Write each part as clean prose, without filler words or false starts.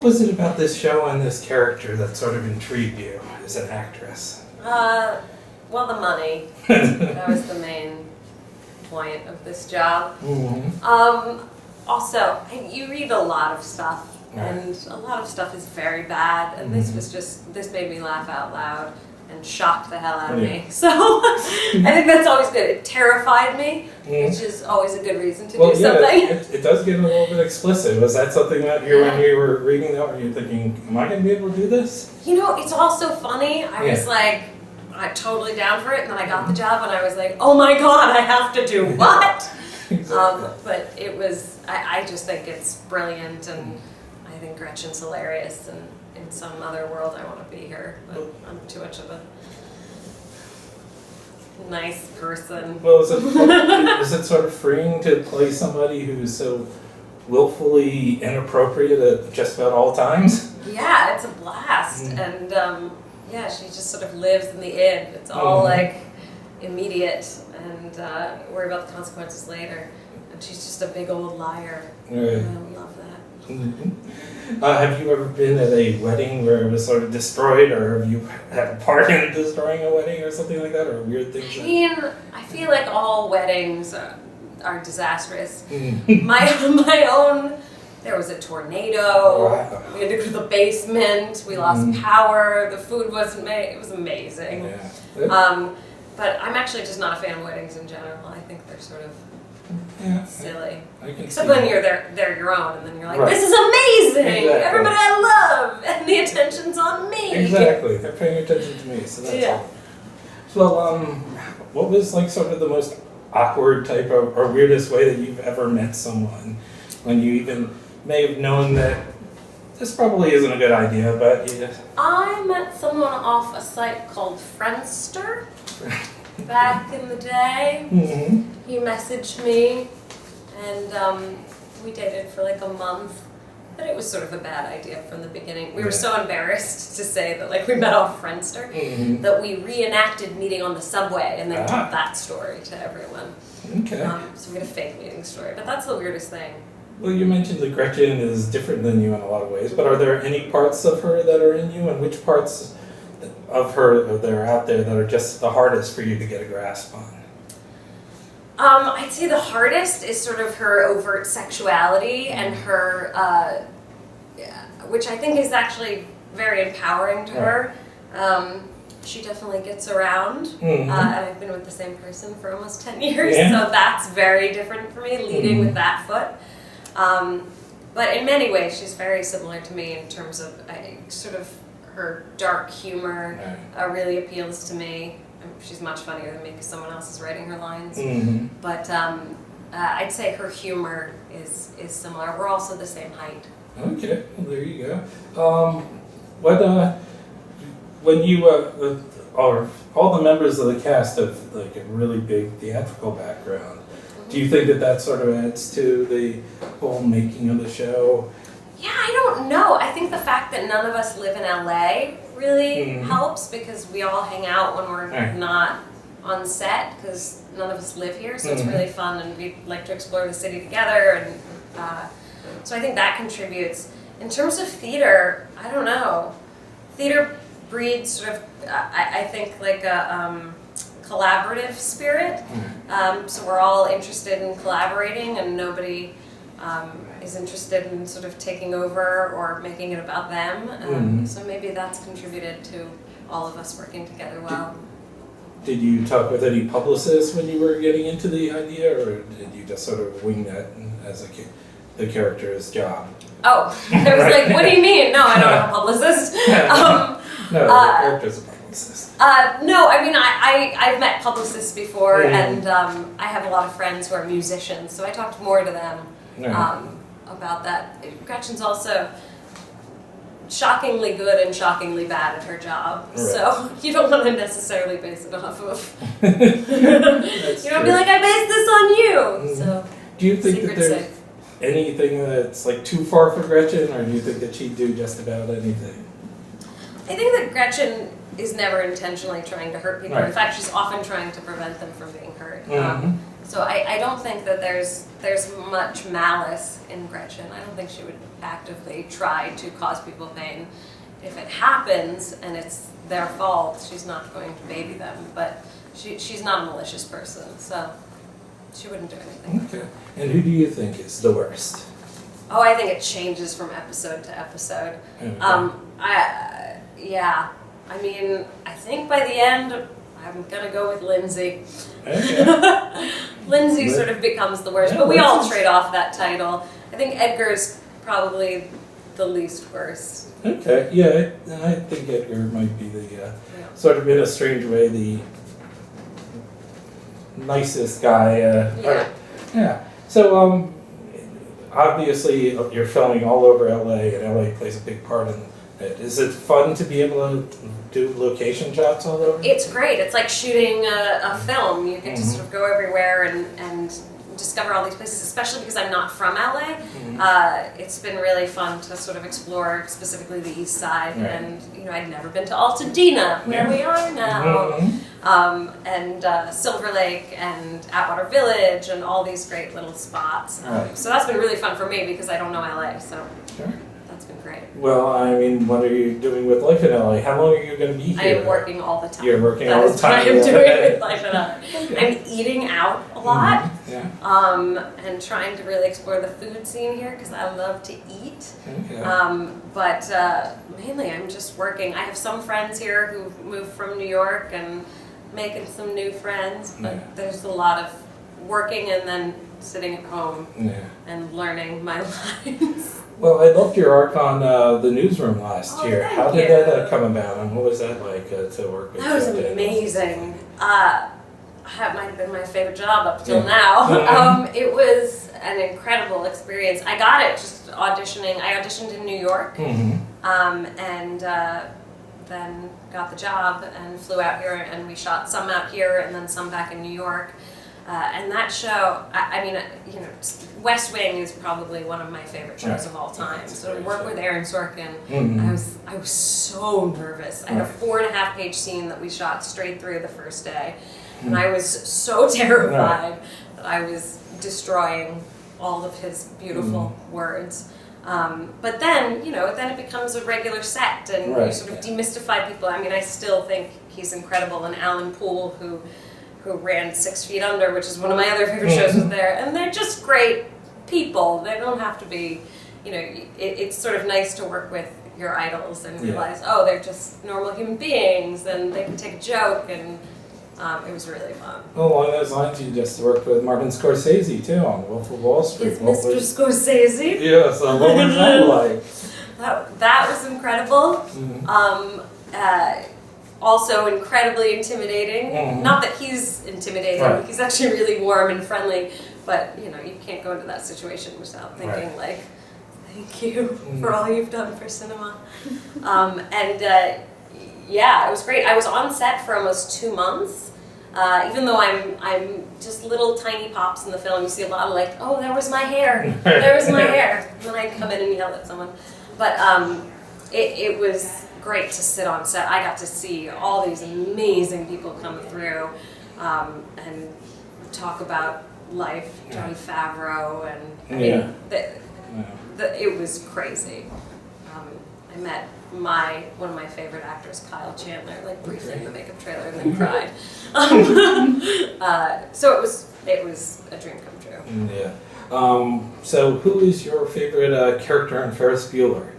What was it about this show and this character that sort of intrigued you as an actress? Well, the money. That was the main point of this job. Mm-hmm. Also, you read a lot of stuff, Right. and a lot of stuff is very bad, and this made me laugh out loud and shocked the hell out of me. So I think that's always good. It terrified me, which is always a good reason to do something. It does get a little bit explicit. Was that something that when you were reading that, were you thinking, am I going to be able to do this? You know, it's also funny. I was like, I'm totally down for it, and then I got the job, and I was like, oh my god, I have to do what? Exactly. But it was, I just think it's brilliant, and I think Gretchen's hilarious, and in some other world I want to be her, but I'm too much of a nice person. Well, is it sort of freeing to play somebody who's so willfully inappropriate at just about all times? Yeah, it's a blast, and yeah, she just sort of lives in the inn. It's all like immediate, and worry about the consequences later. And she's just a big old liar. Right. I love that. Have you ever been at a wedding where it was sort of destroyed, or have you had a part in destroying a wedding or something like that, or weird things? I mean, I feel like all weddings are disastrous. My own, there was a tornado. Wow. We had to go to the basement. We lost power. The food wasn't made. It was amazing. Yeah. But I'm actually just not a fan of weddings in general. I think they're sort of silly. Except when they're your own, and then you're like, this is amazing! Exactly. Everybody I love! And the attention's on me! Exactly. They're paying attention to me, so that's all. Well, what was like sort of the most awkward type of, or weirdest way that you've ever met someone? When you even may have known that this probably isn't a good idea, but you just... I met someone off a site called Friendster back in the day. He messaged me, and we dated for like a month. But it was sort of a bad idea from the beginning. We were so embarrassed to say that like we met off Friendster that we reenacted meeting on the subway and then told that story to everyone. Okay. So we had a fake meeting story, but that's the weirdest thing. Well, you mentioned that Gretchen is different than you in a lot of ways, but are there any parts of her that are in you, and which parts of her that are out there that are just the hardest for you to get a grasp on? I'd say the hardest is sort of her overt sexuality and her, which I think is actually very empowering to her. She definitely gets around, and I've been with the same person for almost 10 years, so that's very different for me, leading with that foot. But in many ways, she's very similar to me in terms of sort of her dark humor really appeals to me. She's much funnier than me because someone else is writing her lines. But I'd say her humor is similar. We're also the same height. Okay, well, there you go. When you all the members of the cast have like a really big theatrical background, do you think that sort of adds to the whole making of the show? Yeah, I don't know. I think the fact that none of us live in LA really helps because we all hang out when we're not on set because none of us live here, so it's really fun and we like to explore the city together, and so I think that contributes. In terms of theater, I don't know. Theater breeds sort of, I think, like a collaborative spirit. So we're all interested in collaborating, and nobody is interested in sort of taking over or making it about them. So maybe that's contributed to all of us working together well. Did you talk with any publicists when you were getting into the idea, or did you just sort of wing that as the character's job? Oh, I was like, what do you mean? No, I don't have a publicist. No, the character's a publicist. No, I mean, I've met publicists before, and I have a lot of friends who are musicians, so I talked more to them about that. Gretchen's also shockingly good and shockingly bad at her job, so you don't want to necessarily base it off of. You don't be like, I based this on you. So do you think that there's anything that's like too far for Gretchen, or do you think that she'd do just about anything? I think that Gretchen is never intentionally trying to hurt people. In fact, she's often trying to prevent them from being hurt. So I don't think that there's much malice in Gretchen. I don't think she would actively try to cause people pain. If it happens and it's their fault, she's not going to baby them. But she's not a malicious person, so she wouldn't do anything. Okay. And who do you think is the worst? Oh, I think it changes from episode to episode. Okay. I mean, I think by the end, I'm gonna go with Lindsay. Okay. Lindsay sort of becomes the worst, but we all trade off that title. I think Edgar's probably the least worst. Okay, yeah, I think Edgar might be the sort of in a strange way the nicest guy. Yeah. So obviously you're filming all over LA, and LA plays a big part in it. Is it fun to be able to do location shots all over? It's great. It's like shooting a film. You get to sort of go everywhere and discover all these places, especially because I'm not from LA. It's been really fun to sort of explore specifically the east side, and I'd never been to Altadena, where we are now, and Silver Lake and Atwater Village and all these great little spots. So that's been really fun for me because I don't know LA, so that's been great. Well, I mean, what are you doing with life in LA? How long are you going to be here? I am working all the time. You're working all the time. That is what I am doing with life in LA. I'm eating out a lot. And trying to really explore the food scene here because I love to eat. But mainly I'm just working. I have some friends here who moved from New York and making some new friends, but there's a lot of working and then sitting at home and learning my lines. Well, I loved your arc on the Newsroom last year. How did that come about, and what was that like to work with? That was amazing. That might have been my favorite job up till now. It was an incredible experience. I got it just auditioning. I auditioned in New York, and then got the job and flew out here, and we shot some out here and then some back in New York. And that show, I mean, West Wing is probably one of my favorite shows of all time. So to work with Aaron Sorkin, I was so nervous. I had a 4.5-page scene that we shot straight through the first day. And I was so terrified that I was destroying all of his beautiful words. But then, then it becomes a regular set, and you sort of demystify people. I mean, I still think he's incredible. And Alan Poole, who ran 6 Feet Under, which is one of my other favorite shows, was there. And they're just great people. They don't have to be, it's sort of nice to work with your idols and realize, they're just normal human beings, and they can take a joke, and it was really fun. Well, along those lines, you just worked with Martin Scorsese, too, on Wolf of Wall Street. It's Mr. Scorsese. Yeah, so what was that like? That was incredible. Also incredibly intimidating. Not that he's intimidating. He's actually really warm and friendly. But, you can't go into that situation without thinking, like, thank you for all you've done for cinema. It was great. I was on set for almost 2 months. Even though I'm just little tiny pops in the film, you see a lot of like, oh, there was my hair. There was my hair. And then I come in and yell at someone. But it was great to sit on set. I got to see all these amazing people come through and talk about life. Jon Favreau, and it was crazy. I met one of my favorite actors, Kyle Chandler, like briefly in the makeup trailer, and then cried. So it was a dream come true. So who is your favorite character in Ferris Bueller?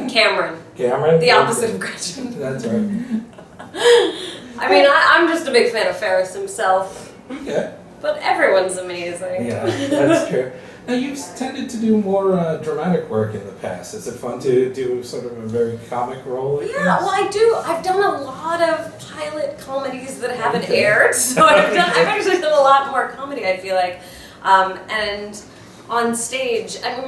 Cameron. Cameron? The opposite of Gretchen. That's right. I mean, I'm just a big fan of Ferris himself. Okay. But everyone's amazing. Yeah, that's true. Now, you've tended to do more dramatic work in the past. Is it fun to do sort of a very comic role like this? Well, I do. I've done a lot of pilot comedies that haven't aired, so I've actually done a lot more comedy, I feel like. And on stage, I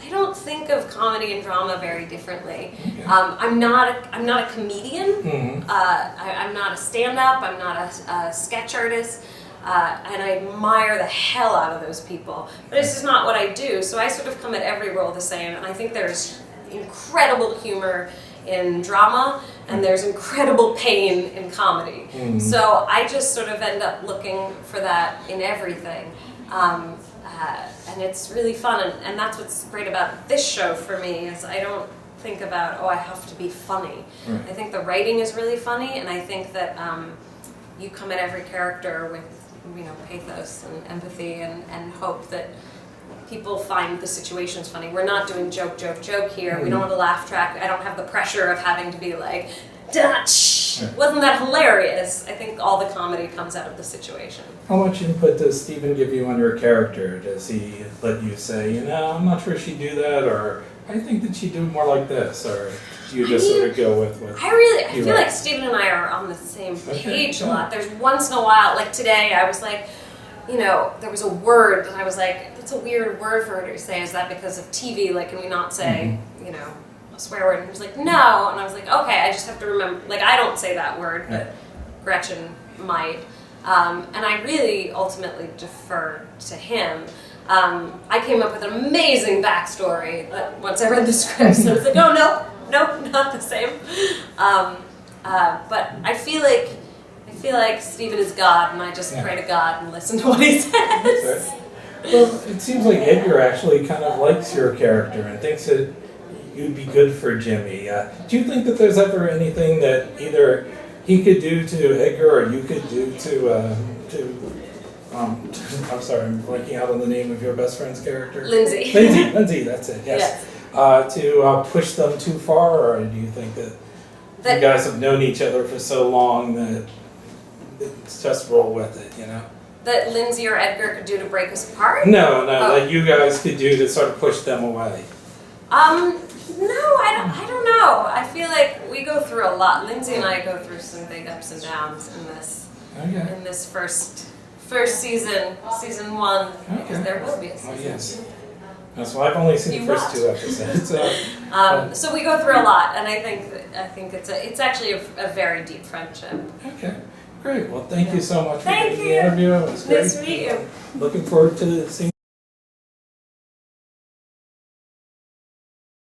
don't think of comedy and drama very differently. I'm not a comedian. I'm not a stand-up. I'm not a sketch artist. And I admire the hell out of those people. But it's just not what I do. So I sort of come at every role the same. And I think there's incredible humor in drama, and there's incredible pain in comedy. So I just sort of end up looking for that in everything. And it's really fun, and that's what's great about this show for me, is I don't think about, oh, I have to be funny. Right. I think the writing is really funny, and I think that you come at every character with, you know, pathos and empathy, and hope that people find the situations funny. We're not doing joke here. We don't have a laugh track. I don't have the pressure of having to be like, Dutch! Wasn't that hilarious? I think all the comedy comes out of the situation. How much input does Steven give you on your character? Does he let you say, you know, I'm not sure she'd do that, or I think that she'd do more like this, or do you just sort of go with what I feel like Steven and I are on the same page a lot. There's once in a while, like today, I was like, you know, there was a word, and I was like, that's a weird word for her to say. Is that because of TV? Like, can we not say, you know, a swear word? And he was like, no. And I was like, okay, I just have to remember, like, I don't say that word, but Gretchen might. And I really ultimately defer to him. I came up with an amazing backstory once I read the script, so I was like, oh, no, not the same. But I feel like Steven is God, and I just pray to God and listen to what he says. Well, it seems like Edgar actually kind of likes your character and thinks that you'd be good for Jimmy. Do you think that there's ever anything that either he could do to Edgar or you could do to I'm sorry, I'm blanking out on the name of your best friend's character? Lindsay, that's it, yes. To push them too far, or do you think that you guys have known each other for so long that it's just roll with it, you know? That Lindsay or Edgar could do to break us apart? No, that you guys could do to sort of push them away. No, I don't know. I feel like we go through a lot. Lindsay and I go through some big ups and downs in this. Okay. In this first season 1. Because there will be a season 2. Yes. That's why I've only seen the first 2 episodes. So we go through a lot, and I think it's actually a very deep friendship. Okay. Great. Well, thank you so much for Thank doing you. the interview. It was great. Nice to meet you. Looking forward to seeing